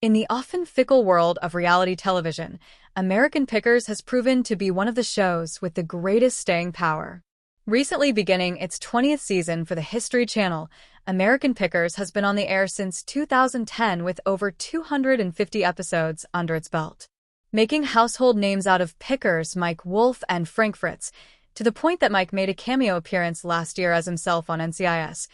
In the often fickle world of reality television, American Pickers has proven to be one of the shows with the greatest staying power. Recently beginning its 20th season for the History Channel, American Pickers has been on the air since 2010 with over 250 episodes under its belt. Making household names out of Pickers, Mike Wolfe and Frank Fritz, to the point that Mike made a cameo appearance last year as himself on NCIS.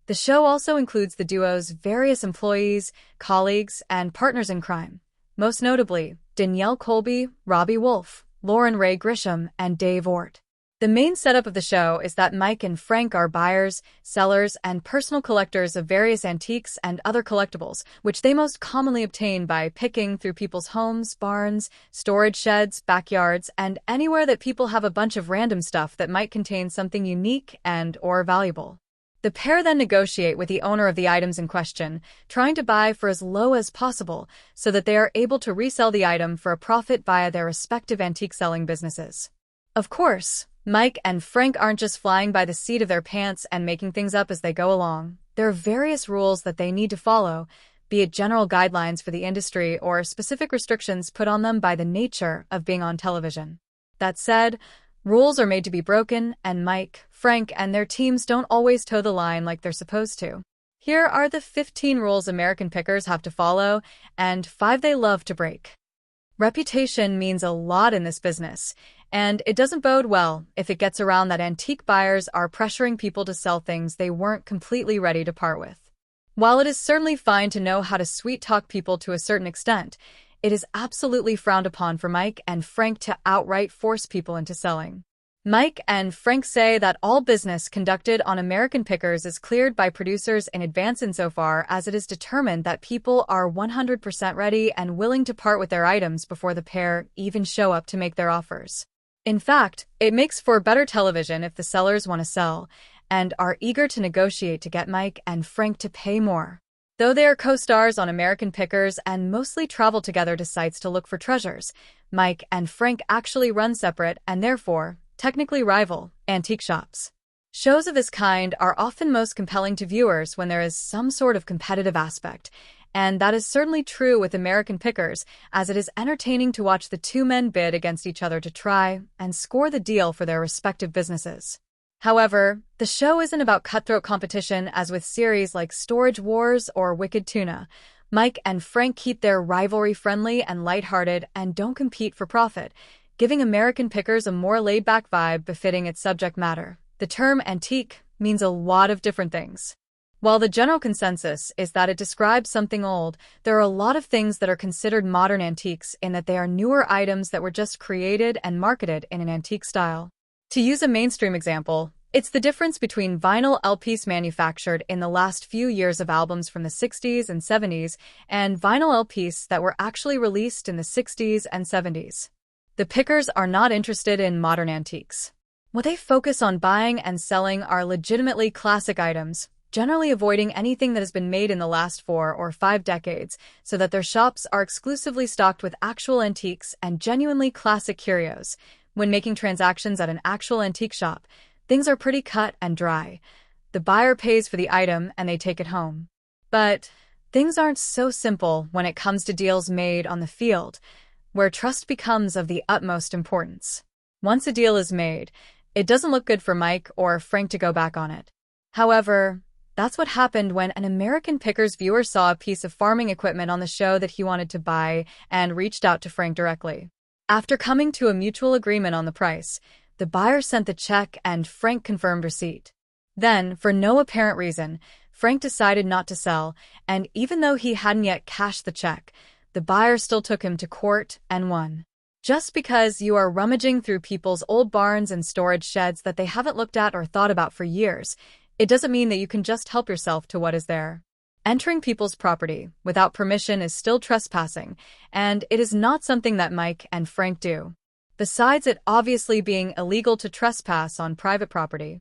The show also includes the duo's various employees, colleagues, and partners in crime. Most notably, Danielle Colby, Robbie Wolfe, Lauren Ray Grisham, and Dave Ort. The main setup of the show is that Mike and Frank are buyers, sellers, and personal collectors of various antiques and other collectibles, which they most commonly obtain by picking through people's homes, barns, storage sheds, backyards, and anywhere that people have a bunch of random stuff that might contain something unique and/or valuable. The pair then negotiate with the owner of the items in question, trying to buy for as low as possible so that they are able to resell the item for a profit via their respective antique selling businesses. Of course, Mike and Frank aren't just flying by the seat of their pants and making things up as they go along. There are various rules that they need to follow, be it general guidelines for the industry or specific restrictions put on them by the nature of being on television. That said, rules are made to be broken, and Mike, Frank, and their teams don't always toe the line like they're supposed to. Here are the 15 rules American Pickers have to follow, and 5 they love to break. Reputation means a lot in this business, and it doesn't bode well if it gets around that antique buyers are pressuring people to sell things they weren't completely ready to part with. While it is certainly fine to know how to sweet-talk people to a certain extent, it is absolutely frowned upon for Mike and Frank to outright force people into selling. Mike and Frank say that all business conducted on American Pickers is cleared by producers in advance insofar as it is determined that people are 100% ready and willing to part with their items before the pair even show up to make their offers. In fact, it makes for better television if the sellers want to sell and are eager to negotiate to get Mike and Frank to pay more. Though they are co-stars on American Pickers and mostly travel together to sites to look for treasures, Mike and Frank actually run separate and therefore, technically rival, antique shops. Shows of this kind are often most compelling to viewers when there is some sort of competitive aspect, and that is certainly true with American Pickers, as it is entertaining to watch the two men bid against each other to try and score the deal for their respective businesses. However, the show isn't about cutthroat competition as with series like Storage Wars or Wicked Tuna. Mike and Frank keep their rivalry friendly and lighthearted and don't compete for profit, giving American Pickers a more laid-back vibe befitting its subject matter. The term antique means a lot of different things. While the general consensus is that it describes something old, there are a lot of things that are considered modern antiques in that they are newer items that were just created and marketed in an antique style. To use a mainstream example, it's the difference between vinyl LPs manufactured in the last few years of albums from the 60s and 70s and vinyl LPs that were actually released in the 60s and 70s. The Pickers are not interested in modern antiques. What they focus on buying and selling are legitimately classic items, generally avoiding anything that has been made in the last 4 or 5 decades, so that their shops are exclusively stocked with actual antiques and genuinely classic curios. When making transactions at an actual antique shop, things are pretty cut and dry. The buyer pays for the item and they take it home. But things aren't so simple when it comes to deals made on the field, where trust becomes of the utmost importance. Once a deal is made, it doesn't look good for Mike or Frank to go back on it. However, that's what happened when an American Pickers viewer saw a piece of farming equipment on the show that he wanted to buy and reached out to Frank directly. After coming to a mutual agreement on the price, the buyer sent the check and Frank confirmed receipt. Then, for no apparent reason, Frank decided not to sell, and even though he hadn't yet cashed the check, the buyer still took him to court and won. Just because you are rummaging through people's old barns and storage sheds that they haven't looked at or thought about for years, it doesn't mean that you can just help yourself to what is there. Entering people's property without permission is still trespassing, and it is not something that Mike and Frank do. Besides it obviously being illegal to trespass on private property,